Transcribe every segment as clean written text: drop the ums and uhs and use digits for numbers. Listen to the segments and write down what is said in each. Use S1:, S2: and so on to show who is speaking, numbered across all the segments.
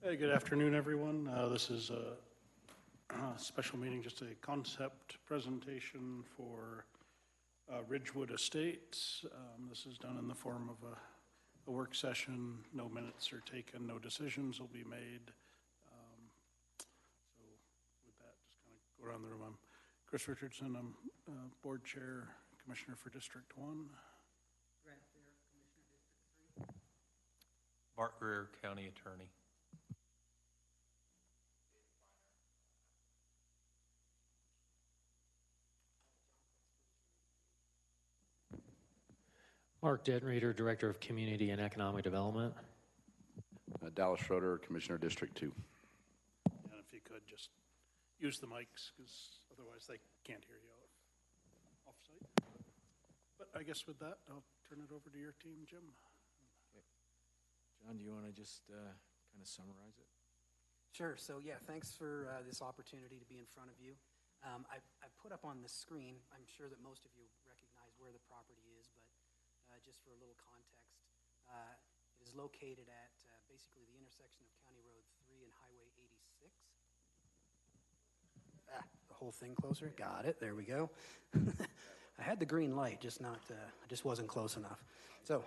S1: Hey, good afternoon, everyone. This is a special meeting, just a concept presentation for Ridgewood Estates. This is done in the form of a work session. No minutes are taken, no decisions will be made. So with that, just kind of go around the room. I'm Chris Richardson. I'm Board Chair, Commissioner for District 1.
S2: Grant Fair, Commissioner District 3.
S3: Bart Greer, County Attorney.
S4: Mark Dettenreiter, Director of Community and Economic Development.
S5: Dallas Schroeder, Commissioner District 2.
S1: And if you could just use the mics, because otherwise they can't hear you off-site. But I guess with that, I'll turn it over to your team, Jim.
S6: Okay. John, do you want to just kind of summarize it?
S2: Sure. So yeah, thanks for this opportunity to be in front of you. I put up on the screen, I'm sure that most of you recognize where the property is, but just for a little context, it is located at basically the intersection of County Road 3 and Highway 86. The whole thing closer? Got it. There we go. I had the green light, just wasn't close enough. So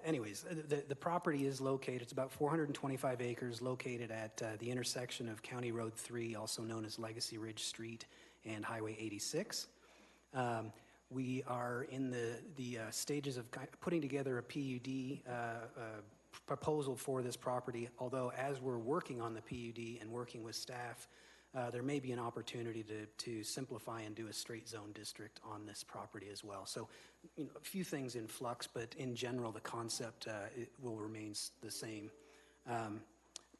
S2: anyways, the property is located, it's about 425 acres, located at the intersection of County Road 3, also known as Legacy Ridge Street, and Highway 86. We are in the stages of putting together a PUD proposal for this property, although as we're working on the PUD and working with staff, there may be an opportunity to simplify and do a straight zone district on this property as well. So, you know, a few things in flux, but in general, the concept it will remain the same.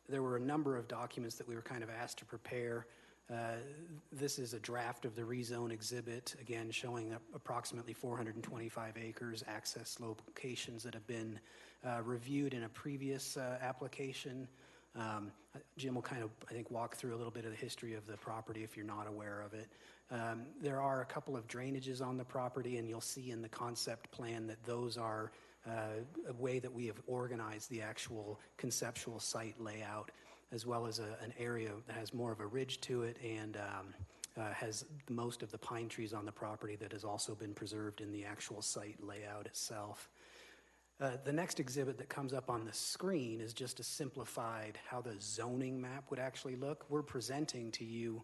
S2: There were a number of documents that we were kind of asked to prepare. This is a draft of the rezone exhibit, again, showing approximately 425 acres, access locations that have been reviewed in a previous application. Jim will kind of, I think, walk through a little bit of the history of the property if you're not aware of it. There are a couple of drainages on the property, and you'll see in the concept plan that those are a way that we have organized the actual conceptual site layout, as well as an area that has more of a ridge to it and has most of the pine trees on the property that has also been preserved in the actual site layout itself. The next exhibit that comes up on the screen is just a simplified how the zoning map would actually look. We're presenting to you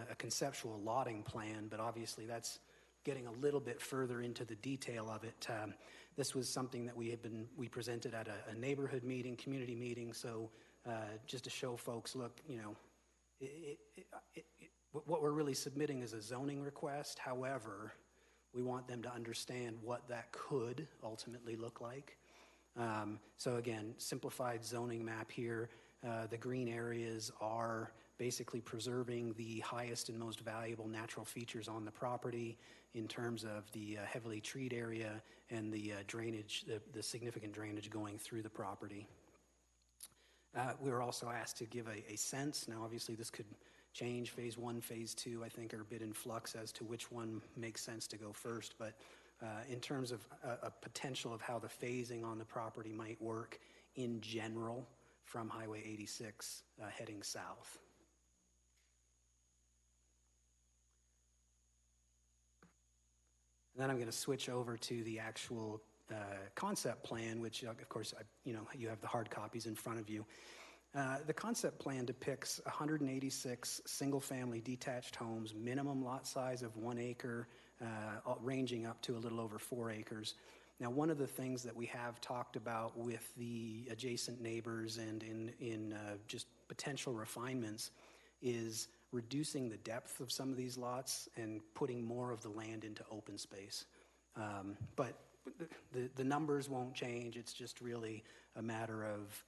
S2: a conceptual lotting plan, but obviously that's getting a little bit further into the detail of it. This was something that we presented at a neighborhood meeting, community meeting, so just to show folks, look, you know, what we're really submitting is a zoning request. However, we want them to understand what that could ultimately look like. So again, simplified zoning map here. The green areas are basically preserving the highest and most valuable natural features on the property in terms of the heavily treed area and the drainage, the significant drainage going through the property. We were also asked to give a sense. Now, obviously, this could change. Phase 1, Phase 2, I think, are a bit in flux as to which one makes sense to go first. But in terms of a potential of how the phasing on the property might work in general from Highway 86 heading south. And then I'm going to switch over to the actual concept plan, which, of course, you have the hard copies in front of you. The concept plan depicts 186 single-family detached homes, minimum lot size of 1 acre, ranging up to a little over 4 acres. Now, one of the things that we have talked about with the adjacent neighbors and in just potential refinements is reducing the depth of some of these lots and putting more of the land into open space. But the numbers won't change. It's just really a matter of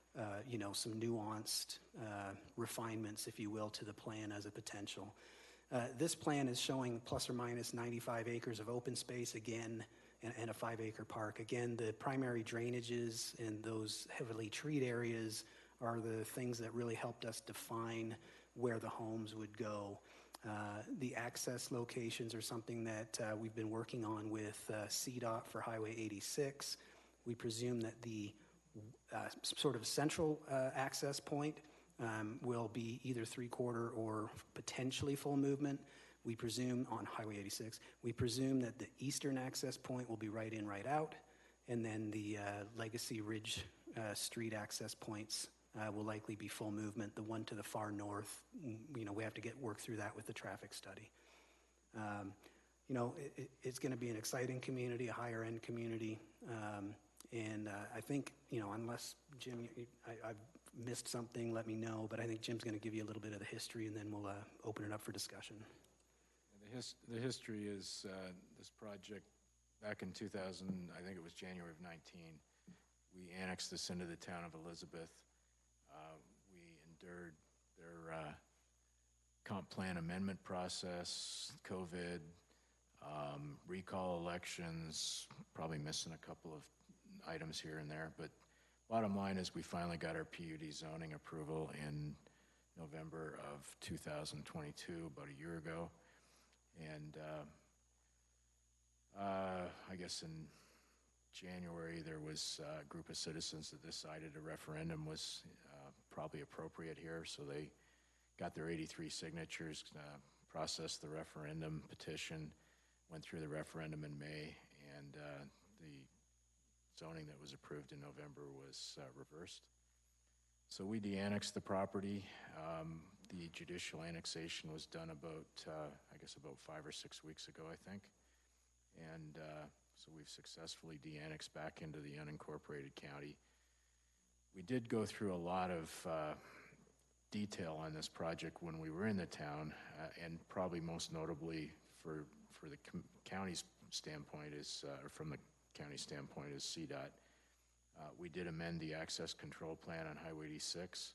S2: some nuanced refinements, if you will, to the plan as a potential. This plan is showing plus or minus 95 acres of open space again, and a 5-acre park. Again, the primary drainages in those heavily treed areas are the things that really helped us define where the homes would go. The access locations are something that we've been working on with CDOT for Highway 86. We presume that the sort of central access point will be either three-quarter or potentially full movement. We presume on Highway 86, we presume that the eastern access point will be right in, right out, and then the Legacy Ridge Street access points will likely be full movement. The one to the far north, we have to work through that with the traffic study. It's going to be an exciting community, a higher-end community, and I think, unless, Jim, I've missed something, let me know, but I think Jim's going to give you a little bit of the history, and then we'll open it up for discussion.
S6: The history is this project, back in 2000, I think it was January of 19, we annexed this into the town of Elizabeth. We endured their comp plan amendment process, COVID, recall elections, probably missing a couple of items here and there, but bottom line is we finally got our PUD zoning approval in November of 2022, about a year ago. And I guess in January there was a group of citizens that decided a referendum was probably appropriate here, so they got their 83 signatures, processed the referendum petition, went through the referendum in May, and the zoning that was approved in November was reversed. So we de-annexed the property. The judicial annexation was done about, I guess about 5 or 6 weeks ago, I think. And so we've successfully de-annexed back into the unincorporated county. We did go through a lot of detail on this project when we were in the town, and probably most notably for the county's standpoint is, or from the county standpoint is CDOT. We did amend the access control plan on Highway 86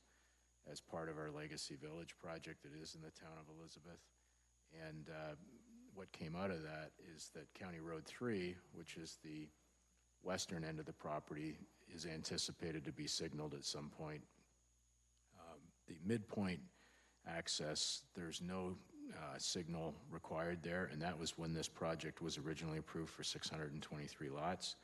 S6: as part of our Legacy Village project that is in the town of Elizabeth. And what came out of that is that County Road 3, which is the western end of the property, is anticipated to be signaled at some point. The midpoint access, there's no signal required there, and that was when this project was originally approved for 623 lots.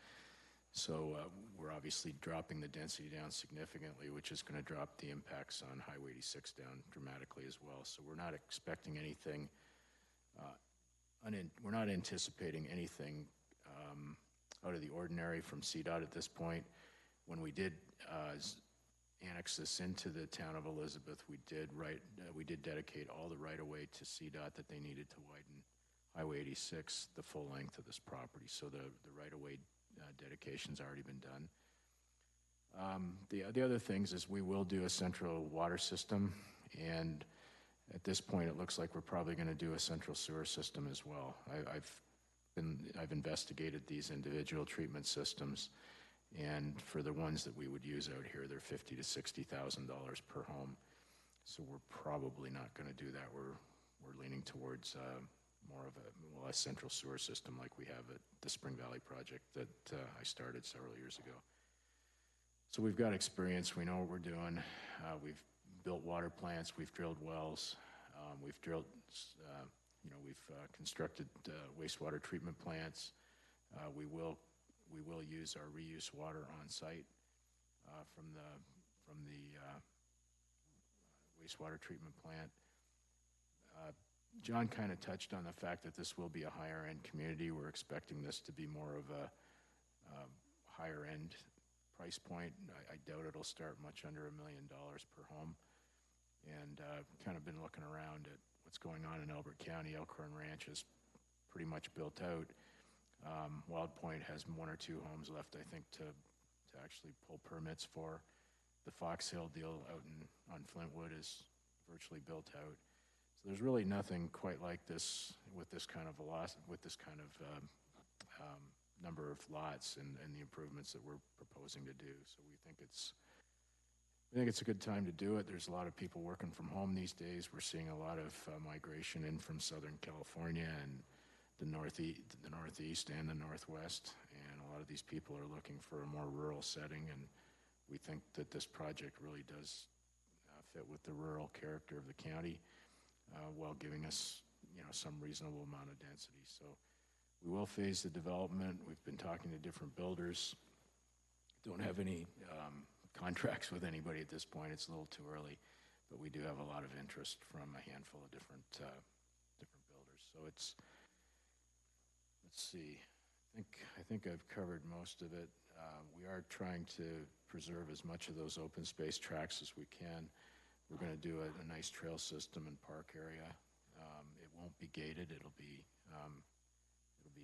S6: So we're obviously dropping the density down significantly, which is going to drop the impacts on Highway 86 down dramatically as well. So we're not expecting anything, we're not anticipating anything out of the ordinary from CDOT at this point. When we did annex this into the town of Elizabeth, we did dedicate all the right-of-way to CDOT that they needed to widen Highway 86 the full length of this property. So the right-of-way dedication's already been done. The other things is we will do a central water system, and at this point it looks like we're probably going to do a central sewer system as well. I've investigated these individual treatment systems, and for the ones that we would use out here, they're $50,000 to $60,000 per home. So we're probably not going to do that. We're leaning towards more of a central sewer system like we have at the Spring Valley project that I started several years ago. So we've got experience. We know what we're doing. We've built water plants. We've drilled wells. We've constructed wastewater treatment plants. We will use our reuse water on site from the wastewater treatment plant. John kind of touched on the fact that this will be a higher end community. We're expecting this to be more of a higher end price point. I doubt it'll start much under $1 million per home. And kind of been looking around at what's going on in Elbert County. Elkhorn Ranch is pretty much built out. Wild Point has 1 or 2 homes left, I think, to actually pull permits for. The Fox Hill deal out on Flintwood is virtually built out. So there's really nothing quite like this with this kind of number of lots and the improvements that we're proposing to do. So we think it's a good time to do it. There's a lot of people working from home these days. We're seeing a lot of migration in from Southern California and the Northeast and the Northwest, and a lot of these people are looking for a more rural setting, and we think that this project really does fit with the rural character of the county while giving us some reasonable amount of density. So we will phase the development. We've been talking to different builders. Don't have any contracts with anybody at this point. It's a little too early. but we do have a lot of interest from a handful of different builders. So it's, let's see, I think I've covered most of it. We are trying to preserve as much of those open space tracks as we can. We're going to do a nice trail system and park area. It won't be gated. It'll be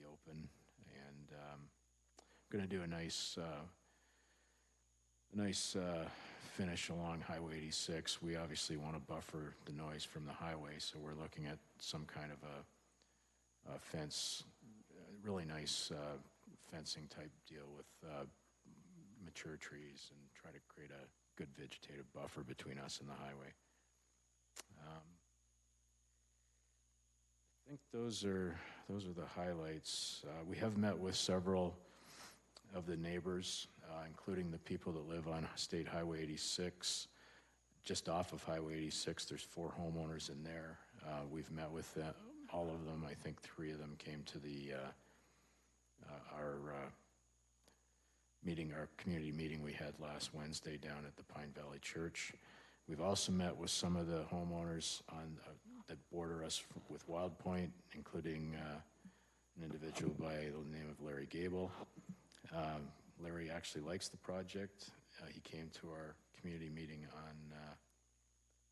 S6: open, and going to do a nice finish along Highway 86. We obviously want to buffer the noise from the highway, so we're looking at some kind of a fence, really nice fencing type deal with mature trees, and try to create a good vegetative buffer between us and the highway. I think those are the highlights. We have met with several of the neighbors, including the people that live on State Highway 86. Just off of Highway 86, there's 4 homeowners in there. We've met with all of them. I think 3 of them came to the our meeting, our community meeting we had last Wednesday down at the Pine Valley Church. We've also met with some of the homeowners on that border us with Wild Point, including an individual by the name of Larry Gable. Larry actually likes the project. He came to our community meeting on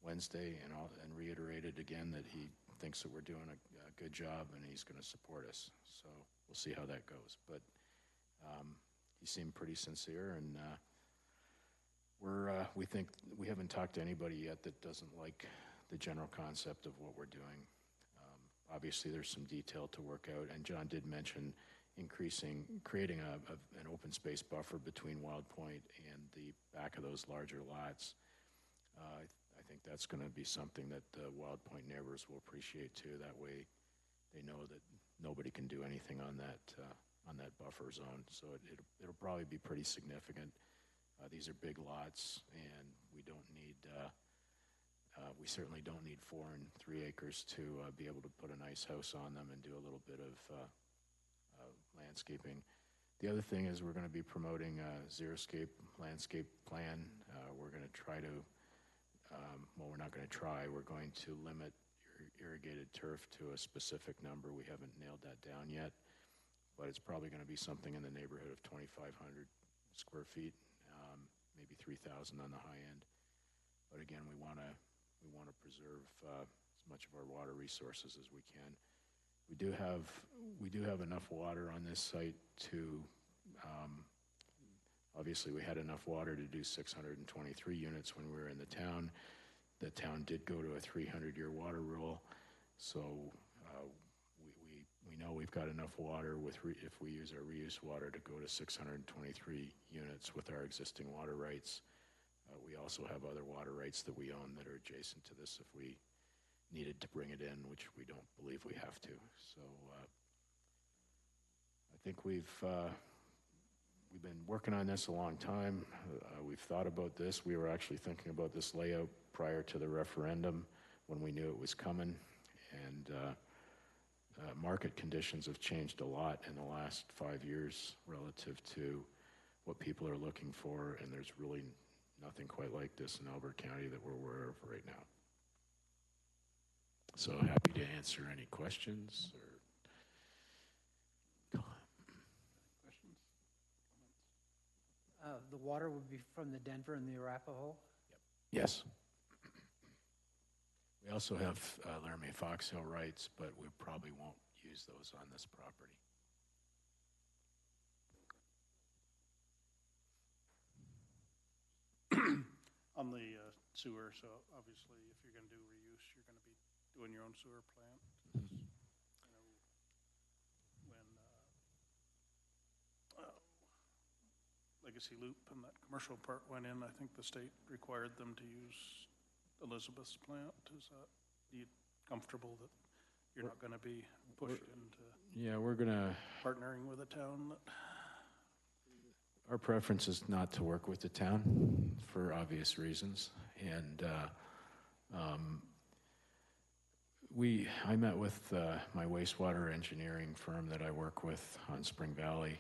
S6: Wednesday and reiterated again that he thinks that we're doing a good job and he's going to support us. So we'll see how that goes. But he seemed pretty sincere, and we think we haven't talked to anybody yet that doesn't like the general concept of what we're doing. Obviously, there's some detail to work out, and John did mention creating an open space buffer between Wild Point and the back of those larger lots. I think that's going to be something that the Wild Point neighbors will appreciate too. That way, they know that nobody can do anything on that buffer zone. So it'll probably be pretty significant. These are big lots, and we don't need. We certainly don't need 4 and 3 acres to be able to put a nice house on them and do a little bit of landscaping. The other thing is we're going to be promoting a xeriscape landscape plan. We're going to try to, well, we're not going to try, we're going to limit irrigated turf to a specific number. We haven't nailed that down yet, but it's probably going to be something in the neighborhood of 2,500 square feet, maybe 3,000 on the high end. But again, we want to preserve as much of our water resources as we can. We do have enough water on this site to, obviously we had enough water to do 623 units when we were in the town. The town did go to a 300-year water rule, so we know we've got enough water if we use our reuse water to go to 623 units with our existing water rights. We also have other water rights that we own that are adjacent to this if we needed to bring it in, which we don't believe we have to. So I think we've been working on this a long time. We've thought about this. We were actually thinking about this layout prior to the referendum when we knew it was coming, and market conditions have changed a lot in the last 5 years relative to what people are looking for, and there's really nothing quite like this in Elbert County that we're aware of right now. So happy to answer any questions or
S1: Questions?
S7: The water would be from the Denver and the Arapahoe?
S6: yes. We also have Laramie Fox Hill rights, but we probably won't use those on this property.
S1: On the sewer, so obviously if you're going to do reuse, you're going to be doing your own sewer plant. You know, when Legacy Loop and that commercial part went in, I think the state required them to use Elizabeth's plant. Is that, are you comfortable that you're not going to be pushed into
S6: Yeah, we're going to,
S1: partnering with a town that?
S6: our preference is not to work with the town for obvious reasons. And I met with my wastewater engineering firm that I work with on Spring Valley.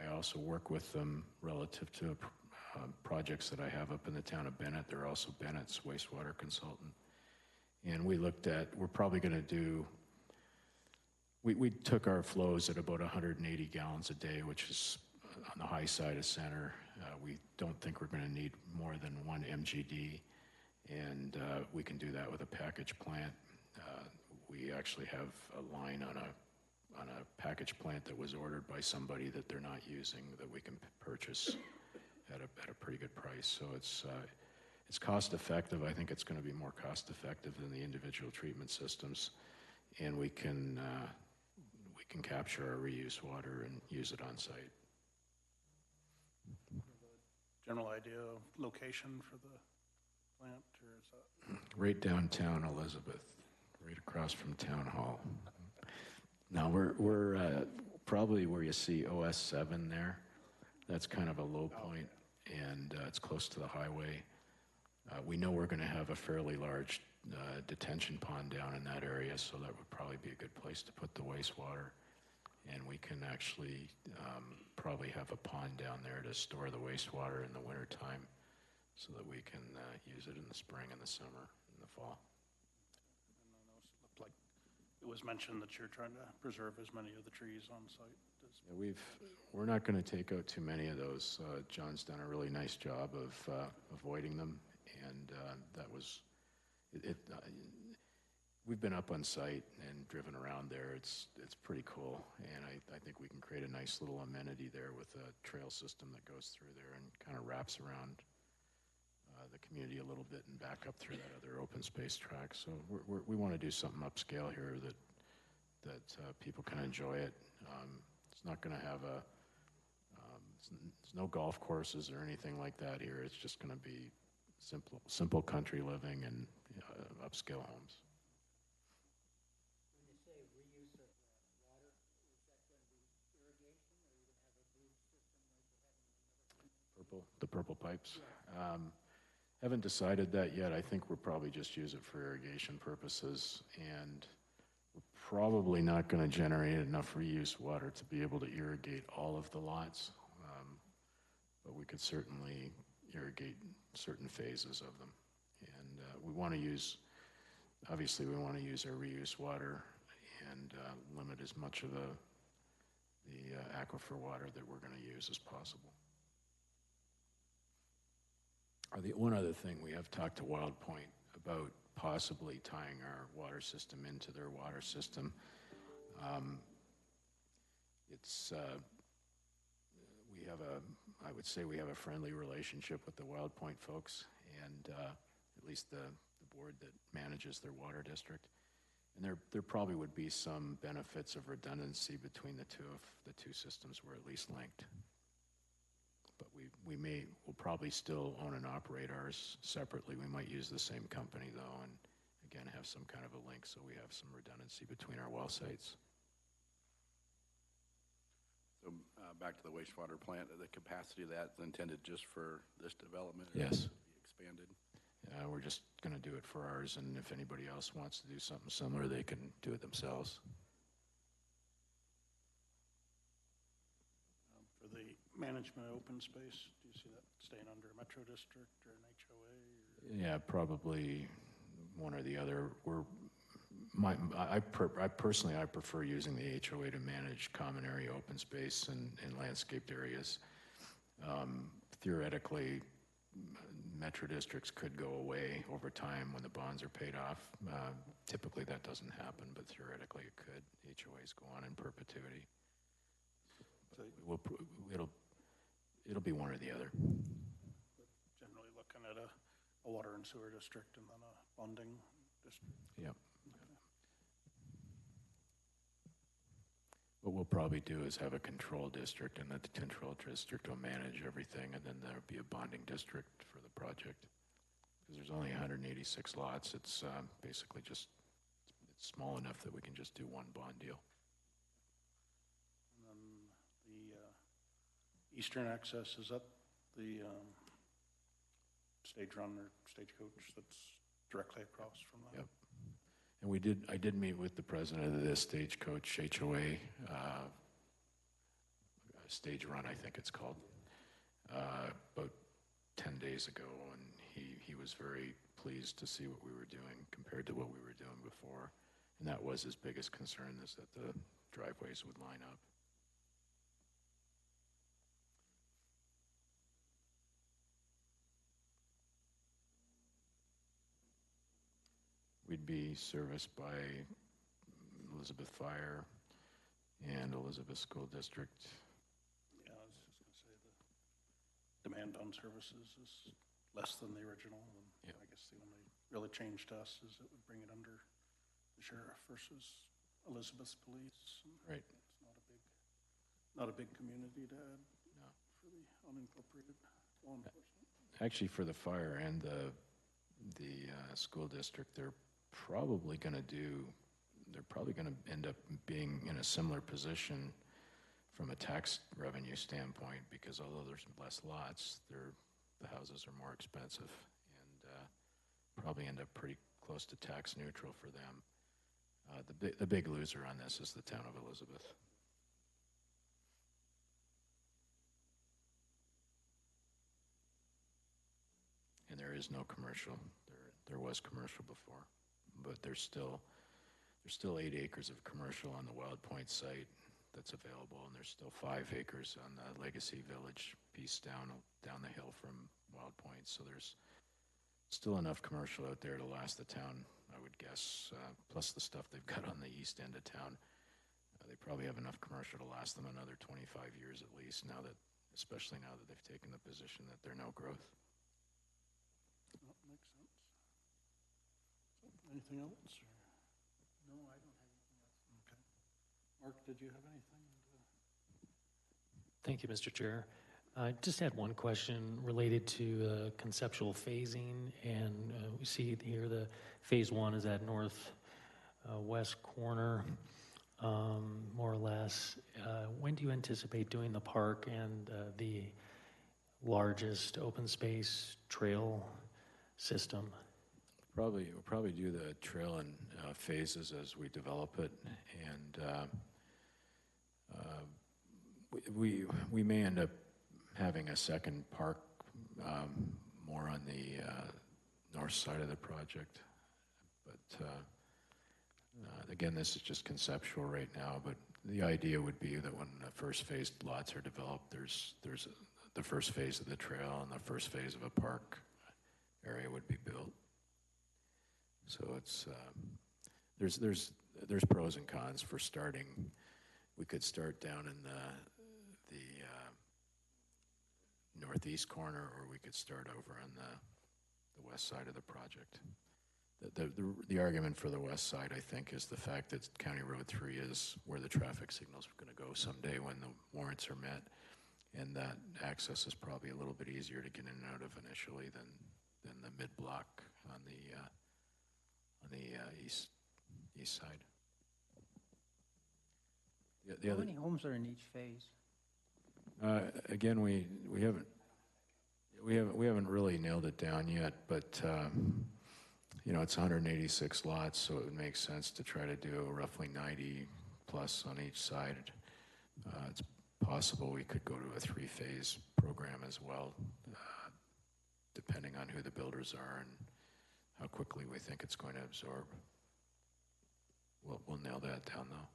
S6: I also work with them relative to projects that I have up in the town of Bennett. They're also Bennett's wastewater consultant. And we looked at, we're probably going to do, we took our flows at about 180 gallons a day, which is on the high side of center. We don't think we're going to need more than 1 MGD, and we can do that with a package plant. We actually have a line on a package plant that was ordered by somebody that they're not using that we can purchase at a pretty good price. So it's cost effective. I think it's going to be more cost effective than the individual treatment systems, and we can capture our reuse water and use it on site.
S1: General idea of location for the plant, or is that?
S6: Right downtown Elizabeth, right across from Town Hall. Now we're probably where you see OS 7 there. That's kind of a low point, and it's close to the highway. We know we're going to have a fairly large detention pond down in that area, so that would probably be a good place to put the wastewater. And we can actually probably have a pond down there to store the wastewater in the wintertime so that we can use it in the spring and the summer and the fall.
S1: And I know it looked like it was mentioned that you're trying to preserve as many of the trees on site as.
S6: Yeah, we're not going to take out too many of those. John's done a really nice job of avoiding them, and that was it. We've been up on site and driven around there. It's pretty cool, and I think we can create a nice little amenity there with a trail system that goes through there and kind of wraps around the community a little bit and back up through that other open space track. So we want to do something upscale here that people can enjoy it. It's not going to have it's no golf courses or anything like that here. It's just going to be simple country living and upscale homes.
S7: When you say reuse of water, is that going to be irrigation, or are you going to have a blue system like you have in another?
S6: The purple pipes. Haven't decided that yet. I think we'll probably just use it for irrigation purposes, and we're probably not going to generate enough reuse water to be able to irrigate all of the lots, but we could certainly irrigate certain phases of them. And we want to use, obviously we want to use our reuse water and limit as much of the aquifer water that we're going to use as possible. One other thing, we have talked to Wild Point about possibly tying our water system into their water system. I would say we have a friendly relationship with the Wild Point folks, and at least the board that manages their water district. And there probably would be some benefits of redundancy between the two if the two systems were at least linked. But we'll probably still own and operate ours separately. We might use the same company though, and again have some kind of a link so we have some redundancy between our well sites.
S5: So back to the wastewater plant, the capacity of that is intended just for this development?
S6: Yes.
S5: Or be expanded?
S6: We're just going to do it for ours, and if anybody else wants to do something similar, they can do it themselves.
S1: For the management of open space, do you see that staying under a metro district or an HOA? Or?
S6: Yeah, probably one or the other. I personally prefer using the HOA to manage common area open space and landscaped areas. Theoretically, metro districts could go away over time when the bonds are paid off. Typically that doesn't happen, but theoretically it could. HOAs go on in perpetuity. It'll be one or the other.
S1: Generally looking at a water and sewer district and then a bonding district.
S6: Yep. What we'll probably do is have a control district, and the control district will manage everything, and then there'll be a bonding district for the project. Because there's only 186 lots, it's basically just, it's small enough that we can just do one bond deal.
S1: And then the eastern access, is that the stage run or stagecoach that's directly across from that?
S6: Yep. And I did meet with the president of the Stagecoach HOA, Stage Run, I think it's called, about 10 days ago, and he was very pleased to see what we were doing compared to what we were doing before. And that was his biggest concern, is that the driveways would line up. We'd be serviced by Elizabeth Fire and Elizabeth School District.
S1: Yeah, I was just going to say the demand on services is less than the original. And
S6: Yeah.
S1: I guess the only really change to us is it would bring it under the sheriff versus Elizabeth's police. And
S6: Right.
S1: It's not a big community to add
S6: No.
S1: for the unincorporated law enforcement.
S6: Actually, for the fire and the school district, they're probably going to end up being in a similar position from a tax revenue standpoint, because although there's less lots, the houses are more expensive, and probably end up pretty close to tax neutral for them. The big loser on this is the town of Elizabeth. And there is no commercial. There was commercial before, but there's still 8 acres of commercial on the Wild Point site that's available, and there's still 5 acres on the Legacy Village piece down the hill from Wild Point. So there's still enough commercial out there to last the town, I would guess, plus the stuff they've got on the east end of town. They probably have enough commercial to last them another 25 years at least, especially now that they've taken the position that they're no growth.
S1: That makes sense. So, anything else? Or?
S7: No, I don't have anything else.
S1: Okay. Mark, did you have anything?
S4: Thank you, Mr. Chair. I just had one question related to conceptual phasing, and we see here the phase 1 is at north west corner, more or less. When do you anticipate doing the park and the largest open space trail system?
S6: We'll probably do the trail in phases as we develop it, and we may end up having a second park more on the north side of the project. But again, this is just conceptual right now, but the idea would be that when the first phase lots are developed, there's the first phase of the trail and the first phase of a park area would be built. So it's there's pros and cons for starting. We could start down in the northeast corner, or we could start over on the west side of the project. The argument for the west side, I think, is the fact that County Road 3 is where the traffic signals are going to go someday when the warrants are met, and that access is probably a little bit easier to get in and out of initially than the mid-block on the east side.
S7: How many homes are in each phase?
S6: Again, we haven't really nailed it down yet, but it's 186 lots, so it would make sense to try to do roughly 90 plus on each side. It's possible we could go to a 3-phase program as well, depending on who the builders are and how quickly we think it's going to absorb. We'll nail that down though.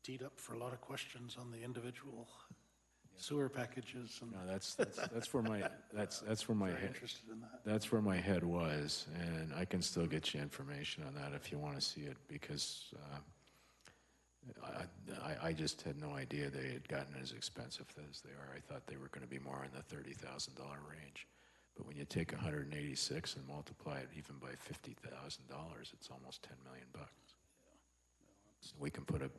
S1: Teed up for a lot of questions on the individual sewer packages, and
S6: No, that's where my
S1: very
S6: head,
S1: interested in that.
S6: that's where my head was, and I can still get you information on that if you want to see it, because I just had no idea they had gotten as expensive as they are. I thought they were going to be more in the $30,000 range, but when you take 186 and multiply it even by $50,000, it's almost $10 million. We can put a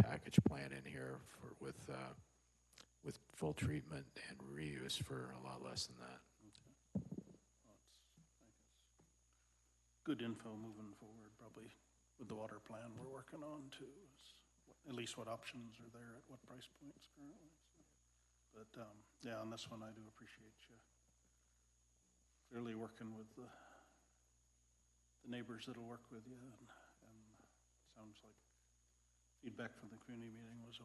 S6: package plan in here with full treatment and reuse for a lot less than that.
S1: Well, I guess, good info moving forward, probably with the water plan we're working on too. Is at least what options are there at what price points currently. So. But yeah, on this one, I do appreciate you clearly working with the neighbors that'll work with you, and sounds like feedback from the community meeting was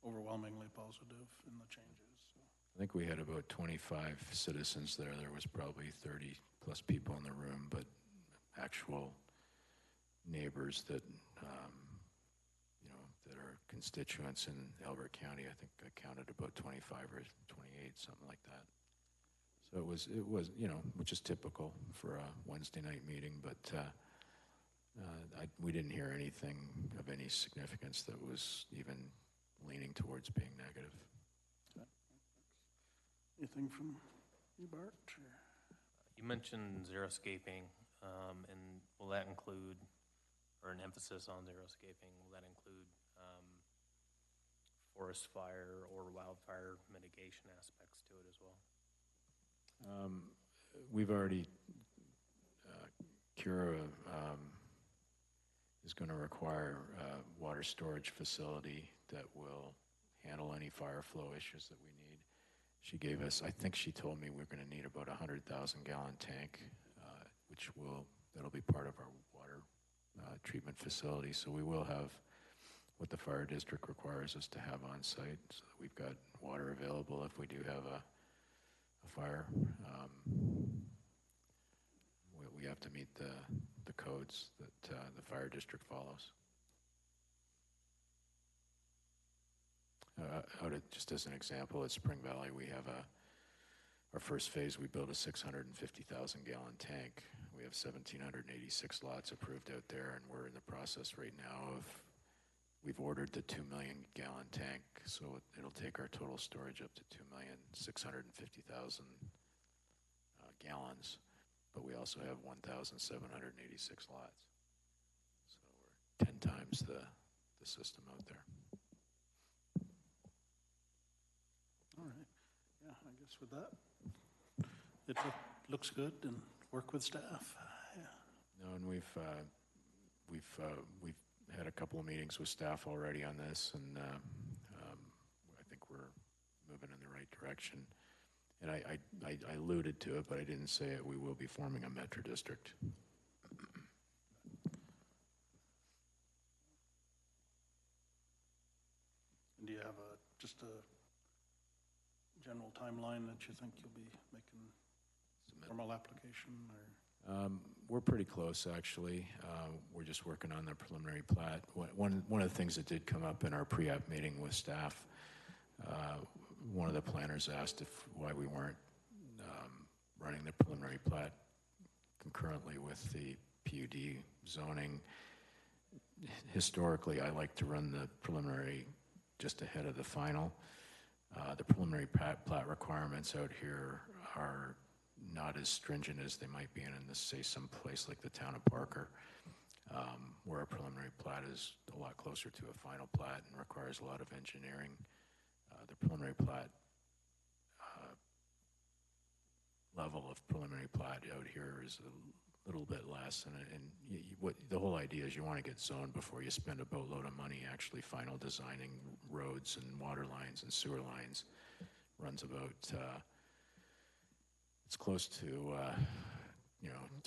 S1: overwhelmingly positive in the changes, so.
S6: I think we had about 25 citizens there. There was probably 30-plus people in the room, but actual neighbors that, that are constituents in Elbert County, I think I counted about 25 or 28, something like that. So it was, which is typical for a Wednesday night meeting, but we didn't hear anything of any significance that was even leaning towards being negative.
S1: Anything from you, Bart? Or?
S3: You mentioned xeriscaping, and will that include, or an emphasis on xeriscaping, will that include forest fire or wildfire mitigation aspects to it as well?
S6: We've already, Cura is going to require a water storage facility that will handle any fire flow issues that we need. She gave us, I think she told me we're going to need about 100,000 gallon tank, that'll be part of our water treatment facility. So we will have what the fire district requires us to have on site, so that we've got water available if we do have a fire. We have to meet the codes that the fire district follows. Just as an example, at Spring Valley, we have our first phase, we built a 650,000 gallon tank. We have 1,786 lots approved out there, and we're in the process right now we've ordered the 2 million gallon tank, so it'll take our total storage up to 2,650,000 gallons, but we also have 1,786 lots. So we're 10 times the system out there.
S1: All right. Yeah, I guess with that, it looks good, and work with staff. Yeah.
S6: No, and we've had a couple of meetings with staff already on this, and I think we're moving in the right direction. And I alluded to it, but I didn't say it. We will be forming a metro district.
S1: And do you have just a general timeline that you think you'll be making formal application, or?
S6: We're pretty close, actually. We're just working on the preliminary plat. One of the things that did come up in our pre-app meeting with staff, one of the planners asked why we weren't running the preliminary plat concurrently with the PUD zoning. Historically, I like to run the preliminary just ahead of the final. The preliminary plat requirements out here are not as stringent as they might be in say, some place like the town of Parker, where a preliminary plat is a lot closer to a final plat and requires a lot of engineering. The preliminary plat level of preliminary plat out here is a little bit less, and what the whole idea is, you want to get zoned before you spend a boatload of money actually final designing roads and water lines and sewer lines. Runs about it's close to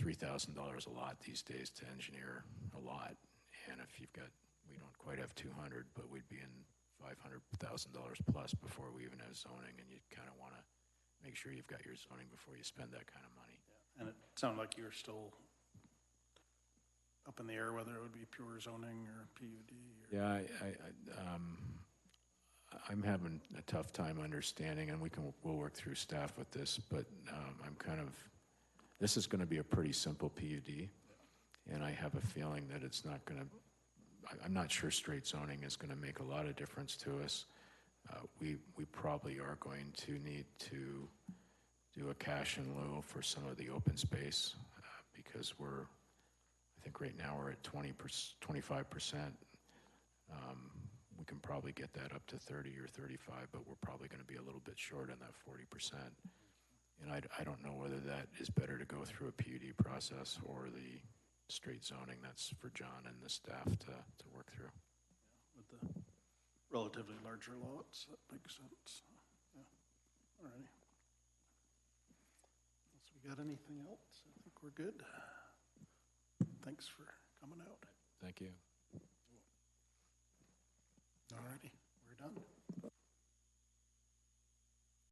S6: $3,000 a lot these days to engineer a lot, and if you've got, we don't quite have 200, but we'd be in $500,000 plus before we even have zoning, and you kind of want to make sure you've got your zoning before you spend that kind of money.
S1: Yeah. And it sounded like you're still up in the air whether it would be pure zoning or PUD. Or...
S6: Yeah, I'm having a tough time understanding, and we'll work through staff with this, but this is going to be a pretty simple PUD, and I have a feeling that it's not going to, I'm not sure straight zoning is going to make a lot of difference to us. We probably are going to need to do a cash in lieu for some of the open space, because I think right now we're at 25%. We can probably get that up to 30 or 35, but we're probably going to be a little bit short on that 40%. And I don't know whether that is better to go through a PUD process or the straight zoning. That's for John and the staff to work through.
S1: Yeah, with the relatively larger lots, that makes sense. Yeah. All righty. Unless we You got anything else? I think we're good. Thanks for coming out.
S6: Thank you.
S1: All righty, we're done.